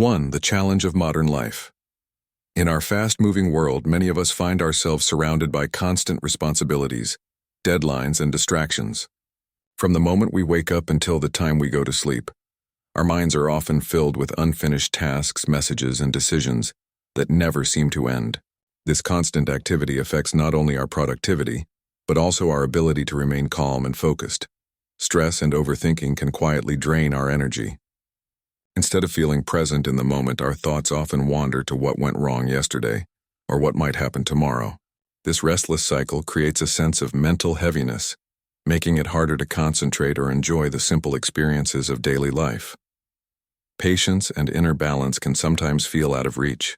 1. The challenge of modern life. In our fast-moving world, many of us find ourselves surrounded by constant responsibilities, deadlines, and distractions. From the moment we wake up until the time we go to sleep, our minds are often filled with unfinished tasks, messages, and decisions that never seem to end. This constant activity affects not only our productivity, but also our ability to remain calm and focused. Stress and overthinking can quietly drain our energy. Instead of feeling present in the moment, our thoughts often wander to what went wrong yesterday or what might happen tomorrow. This restless cycle creates a sense of mental heaviness, making it harder to concentrate or enjoy the simple experiences of daily life. Patience and inner balance can sometimes feel out of reach.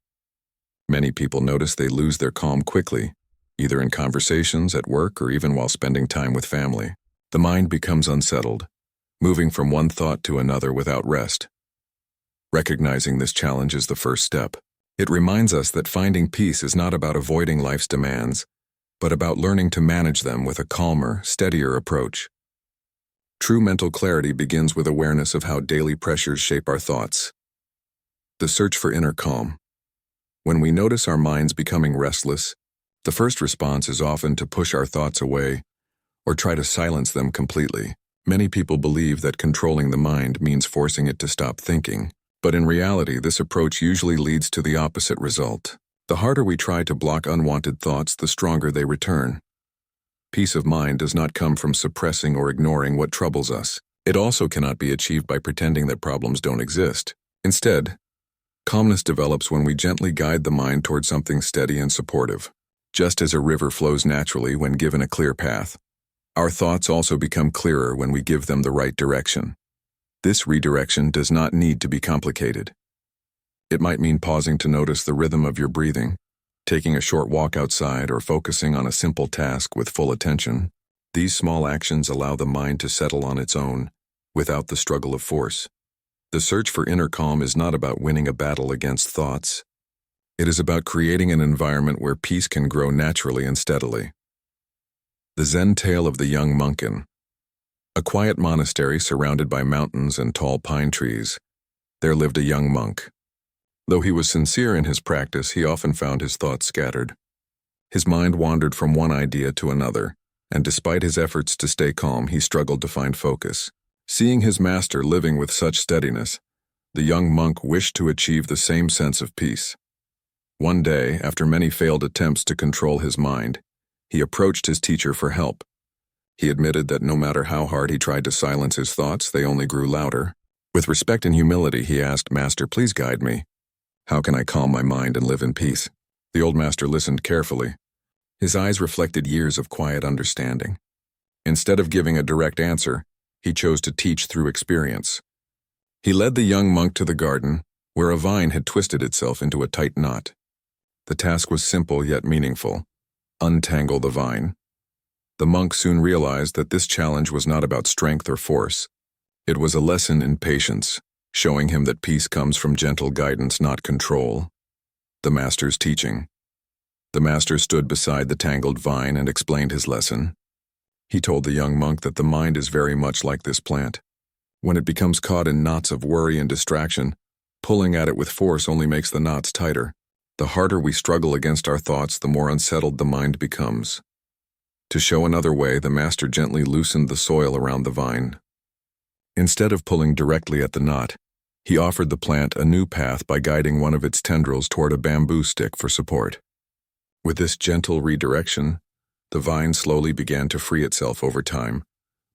Many people notice they lose their calm quickly, either in conversations, at work, or even while spending time with family. The mind becomes unsettled, moving from one thought to another without rest. Recognizing this challenge is the first step. It reminds us that finding peace is not about avoiding life's demands, but about learning to manage them with a calmer, steadier approach. True mental clarity begins with awareness of how daily pressures shape our thoughts. The search for inner calm. When we notice our minds becoming restless, the first response is often to push our thoughts away or try to silence them completely. Many people believe that controlling the mind means forcing it to stop thinking, but in reality, this approach usually leads to the opposite result. The harder we try to block unwanted thoughts, the stronger they return. Peace of mind does not come from suppressing or ignoring what troubles us. It also cannot be achieved by pretending that problems don't exist. Instead, calmness develops when we gently guide the mind toward something steady and supportive. Just as a river flows naturally when given a clear path, our thoughts also become clearer when we give them the right direction. This redirection does not need to be complicated. It might mean pausing to notice the rhythm of your breathing, taking a short walk outside, or focusing on a simple task with full attention. These small actions allow the mind to settle on its own, without the struggle of force. The search for inner calm is not about winning a battle against thoughts. It is about creating an environment where peace can grow naturally and steadily. The Zen tale of the young monk. In a quiet monastery surrounded by mountains and tall pine trees, there lived a young monk. Though he was sincere in his practice, he often found his thoughts scattered. His mind wandered from one idea to another, and despite his efforts to stay calm, he struggled to find focus. Seeing his master living with such steadiness, the young monk wished to achieve the same sense of peace. One day, after many failed attempts to control his mind, he approached his teacher for help. He admitted that no matter how hard he tried to silence his thoughts, they only grew louder. With respect and humility, he asked, "Master, please guide me. How can I calm my mind and live in peace?" The old master listened carefully. His eyes reflected years of quiet understanding. Instead of giving a direct answer, he chose to teach through experience. He led the young monk to the garden, where a vine had twisted itself into a tight knot. The task was simple yet meaningful: untangle the vine. The monk soon realized that this challenge was not about strength or force. It was a lesson in patience, showing him that peace comes from gentle guidance, not control. The master's teaching. The master stood beside the tangled vine and explained his lesson. He told the young monk that the mind is very much like this plant. When it becomes caught in knots of worry and distraction, pulling at it with force only makes the knots tighter. The harder we struggle against our thoughts, the more unsettled the mind becomes. To show another way, the master gently loosened the soil around the vine. Instead of pulling directly at the knot, he offered the plant a new path by guiding one of its tendrils toward a bamboo stick for support. With this gentle redirection, the vine slowly began to free itself over time,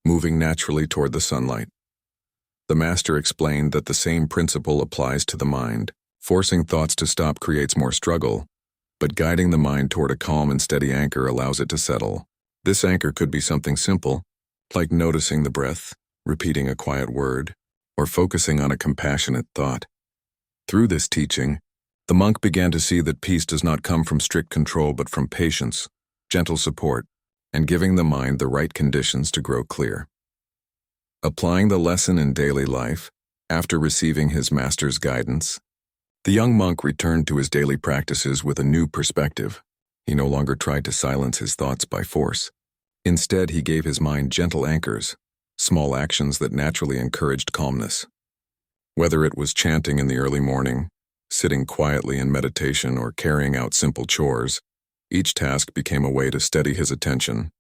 moving naturally toward the sunlight. The master explained that the same principle applies to the mind. Forcing thoughts to stop creates more struggle, but guiding the mind toward a calm and steady anchor allows it to settle. This anchor could be something simple, like noticing the breath, repeating a quiet word, or focusing on a compassionate thought. Through this teaching, the monk began to see that peace does not come from strict control but from patience, gentle support, and giving the mind the right conditions to grow clear. Applying the lesson in daily life, after receiving his master's guidance, the young monk returned to his daily practices with a new perspective. He no longer tried to silence his thoughts by force. Instead, he gave his mind gentle anchors, small actions that naturally encouraged calmness. Whether it was chanting in the early morning, sitting quietly in meditation, or carrying out simple chores, each task became a way to steady his attention.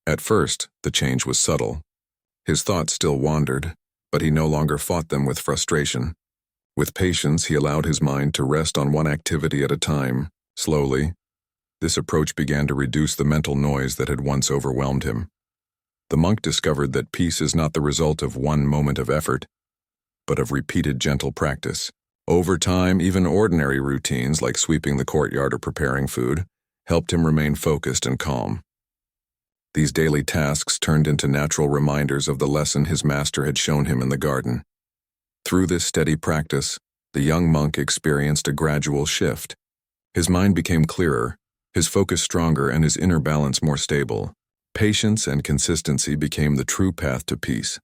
At first, the change was subtle. His thoughts still wandered, but he no longer fought them with frustration. With patience, he allowed his mind to rest on one activity at a time. Slowly, this approach began to reduce the mental noise that had once overwhelmed him. The monk discovered that peace is not the result of one moment of effort, but of repeated gentle practice. Over time, even ordinary routines like sweeping the courtyard or preparing food helped him remain focused and calm. These daily tasks turned into natural reminders of the lesson his master had shown him in the garden. Through this steady practice, the young monk experienced a gradual shift. His mind became clearer, his focus stronger, and his inner balance more stable. Patience and consistency became the true path to peace.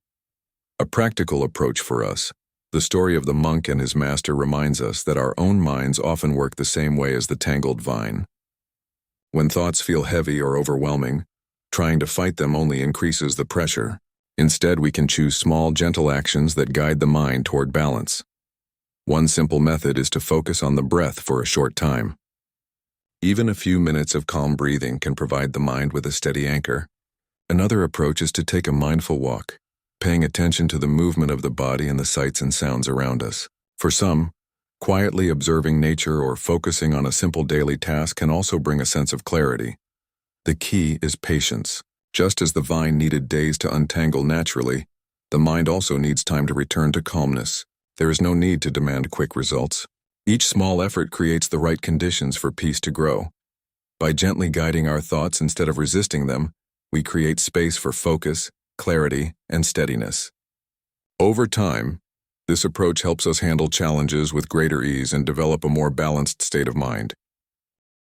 A practical approach for us. The story of the monk and his master reminds us that our own minds often work the same way as the tangled vine. When thoughts feel heavy or overwhelming, trying to fight them only increases the pressure. Instead, we can choose small, gentle actions that guide the mind toward balance. One simple method is to focus on the breath for a short time. Even a few minutes of calm breathing can provide the mind with a steady anchor. Another approach is to take a mindful walk, paying attention to the movement of the body and the sights and sounds around us. For some, quietly observing nature or focusing on a simple daily task can also bring a sense of clarity. The key is patience. Just as the vine needed days to untangle naturally, the mind also needs time to return to calmness. There is no need to demand quick results. Each small effort creates the right conditions for peace to grow. By gently guiding our thoughts instead of resisting them, we create space for focus, clarity, and steadiness. Over time, this approach helps us handle challenges with greater ease and develop a more balanced state of mind.